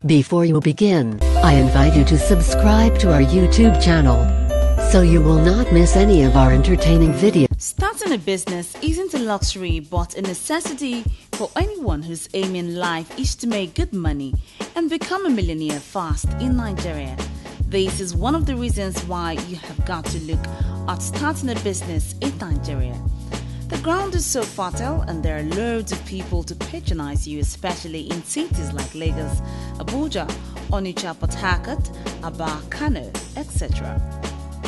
Before you begin, I invite you to subscribe to our YouTube channel so you will not miss any of our entertaining videos. Starting a business isn't a luxury but a necessity for anyone whose aim in life is to make good money and become a millionaire fast in Nigeria. This is one of the reasons why you have got to look at starting a business in Nigeria. The ground is so fertile and there are loads of people to patronize you, especially in cities like Lagos, Abuja, Onitsha, Port Harcourt, Aba, Kano, etc.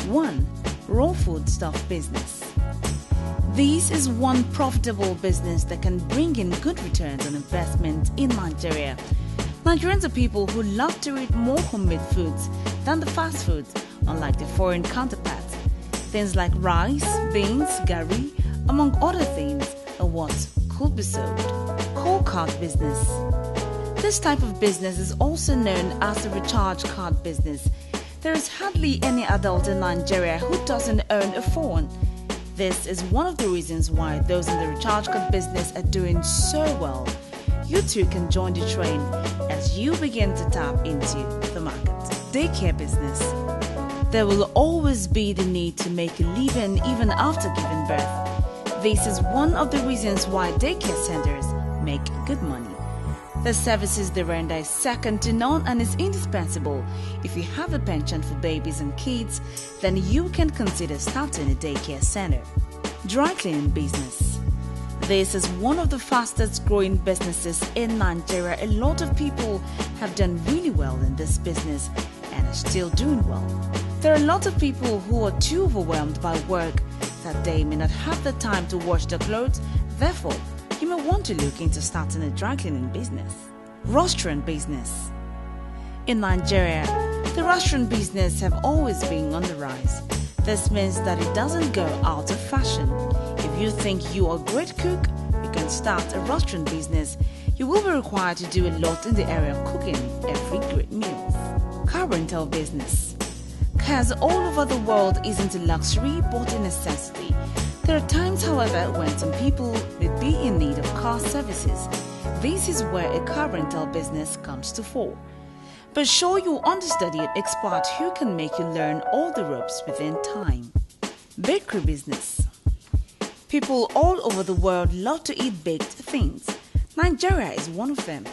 1. Raw food stuff business. This is one profitable business that can bring in good returns on investment in Nigeria. Nigerians are people who love to eat more homemade foods than the fast foods, unlike their foreign counterparts. Things like rice, beans, gari, among other things, are what could be sold. Coal card business. This type of business is also known as the recharge card business. There is hardly any adult in Nigeria who doesn't own a phone. This is one of the reasons why those in the recharge card business are doing so well. You too can join the train as you begin to tap into the market. Daycare business. There will always be the need to make a living even after giving birth. This is one of the reasons why daycare centers make good money. The services they render is second to none and is indispensable. If you have a penchant for babies and kids, then you can consider starting a daycare center. Dry cleaning business. This is one of the fastest growing businesses in Nigeria. A lot of people have done really well in this business and are still doing well. There are a lot of people who are too overwhelmed by work that they may not have the time to wash their clothes. Therefore, you may want to look into starting a dry cleaning business. Restaurant business. In Nigeria, the restaurant business have always been on the rise. This means that it doesn't go out of fashion. If you think you are a great cook, you can start a restaurant business. You will be required to do a lot in the area of cooking every great meal. Car rental business. Cars all over the world isn't a luxury but a necessity. There are times, however, when some people may be in need of car services. This is where a car rental business comes to fore. Be sure you understudy an expert who can make you learn all the ropes within time. Bakery business. People all over the world love to eat baked things. Nigeria is one of them.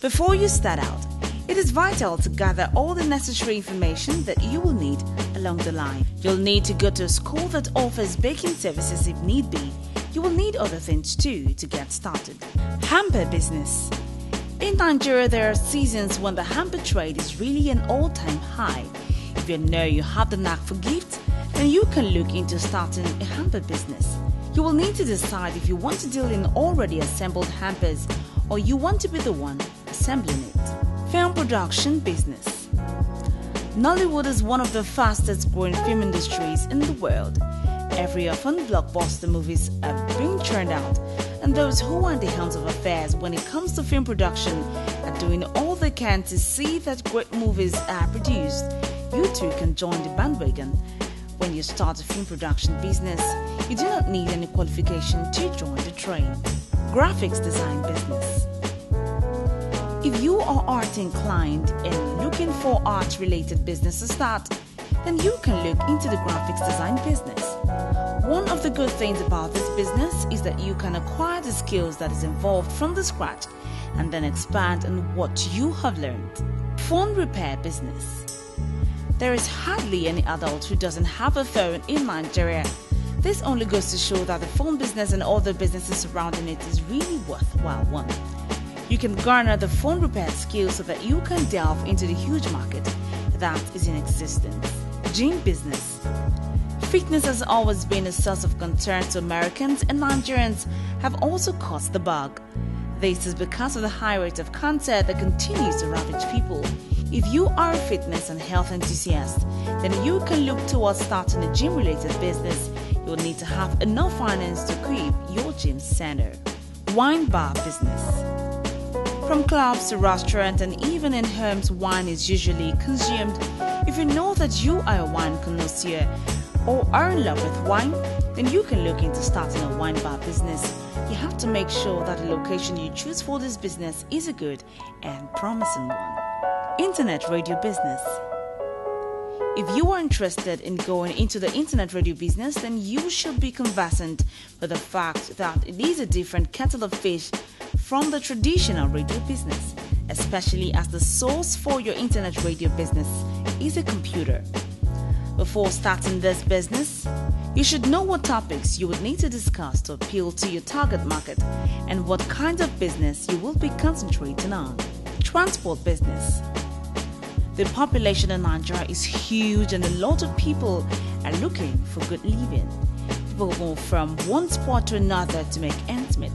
Before you start out, it is vital to gather all the necessary information that you will need along the line. You'll need to go to a school that offers baking services if need be. You will need other things too to get started. Hamper business. In Nigeria, there are seasons when the hamper trade is really an all-time high. If you know you have the knack for gifts, then you can look into starting a hamper business. You will need to decide if you want to deal in already assembled hampers or you want to be the one assembling it. Film production business. Nollywood is one of the fastest growing film industries in the world. Every often blockbuster movies are being churned out, and those who are in the helms of affairs when it comes to film production are doing all they can to see that great movies are produced. You too can join the bandwagon. When you start a film production business, you do not need any qualification to join the train. Graphics design business. If you are art inclined and looking for art related business to start, then you can look into the graphics design business. One of the good things about this business is that you can acquire the skills that is involved from the scratch and then expand on what you have learned. Phone repair business. There is hardly any adult who doesn't have a phone in Nigeria. This only goes to show that the phone business and other businesses surrounding it is really worthwhile one. You can garner the phone repair skills so that you can delve into the huge market that is in existence. Gym business. Fitness has always been a source of concern to Americans, and Nigerians have also caught the bug. This is because of the high rate of cancer that continues to ravage people. If you are a fitness and health enthusiast, then you can look towards starting a gym-related business. You will need to have enough finance to equip your gym center. Wine bar business. From clubs to restaurants and even in homes, wine is usually consumed. If you know that you are a wine connoisseur or are in love with wine, then you can look into starting a wine bar business. You have to make sure that the location you choose for this business is a good and promising one. Internet radio business. If you are interested in going into the internet radio business, then you should be conversant with the fact that it is a different kettle of fish from the traditional radio business, especially as the source for your internet radio business is a computer. Before starting this business, you should know what topics you would need to discuss to appeal to your target market and what kind of business you will be concentrating on. Transport business. The population in Nigeria is huge and a lot of people are looking for good living. People move from one spot to another to make ends meet.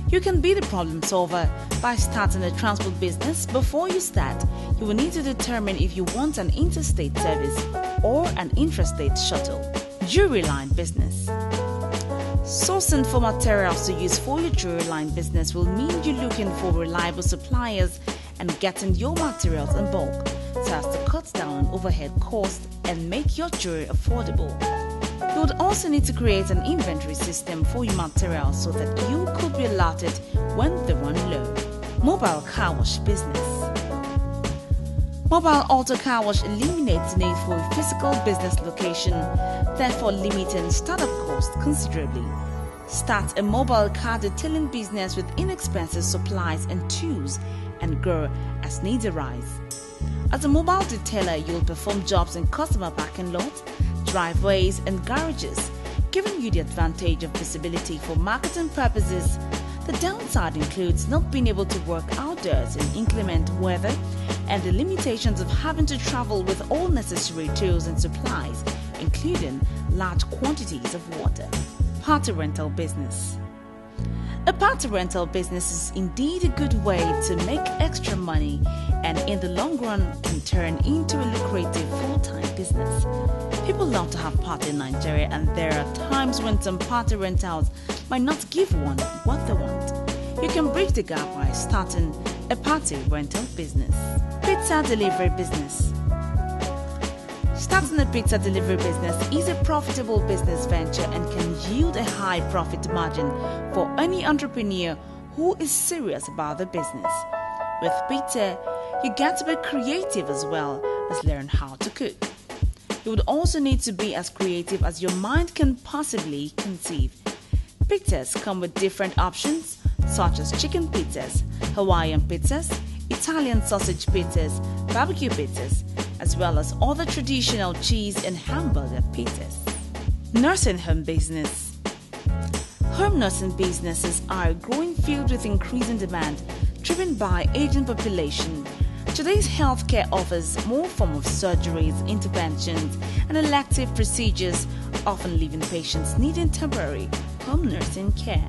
You can be the problem solver by starting a transport business. Before you start, you will need to determine if you want an interstate service or an intrastate shuttle. Jewelry line business. Sourcing for materials to use for your jewelry line business will mean you're looking for reliable suppliers and getting your materials in bulk so as to cut down overhead costs and make your jewelry affordable. You would also need to create an inventory system for your materials so that you could be allotted when they run low. Mobile car wash business. Mobile auto car wash eliminates the need for a physical business location, therefore limiting startup costs considerably. Start a mobile car detailing business with inexpensive supplies and tools and grow as needs arise. As a mobile detailer, you'll perform jobs in customer parking lots, driveways and garages, giving you the advantage of visibility for marketing purposes. The downside includes not being able to work outdoors in inclement weather and the limitations of having to travel with all necessary tools and supplies, including large quantities of water. Party rental business. A party rental business is indeed a good way to make extra money and in the long run can turn into a lucrative full-time business. People love to have party in Nigeria, and there are times when some party rentals might not give one what they want. You can bridge the gap by starting a party rental business. Pizza delivery business. Starting a pizza delivery business is a profitable business venture and can yield a high profit margin for any entrepreneur who is serious about the business. With pizza, you get to be creative as well as learn how to cook. You would also need to be as creative as your mind can possibly conceive. Pizzas come with different options such as chicken pizzas, Hawaiian pizzas, Italian sausage pizzas, barbecue pizzas, as well as other traditional cheese and hamburger pizzas. Nursing home business. Home nursing businesses are a growing field with increasing demand, driven by aging population. Today's healthcare offers more forms of surgeries, interventions, and elective procedures, often leaving patients needing temporary home nursing care.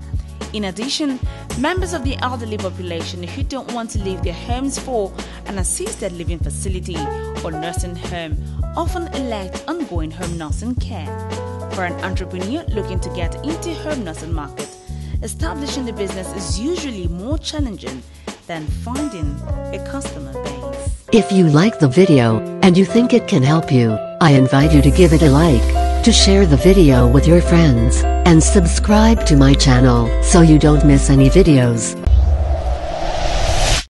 In addition, members of the elderly population who don't want to leave their homes for an assisted living facility or nursing home often elect ongoing home nursing care. For an entrepreneur looking to get into home nursing market, establishing the business is usually more challenging than finding a customer base. If you like the video and you think it can help you, I invite you to give it a like, to share the video with your friends, and subscribe to my channel so you don't miss any videos.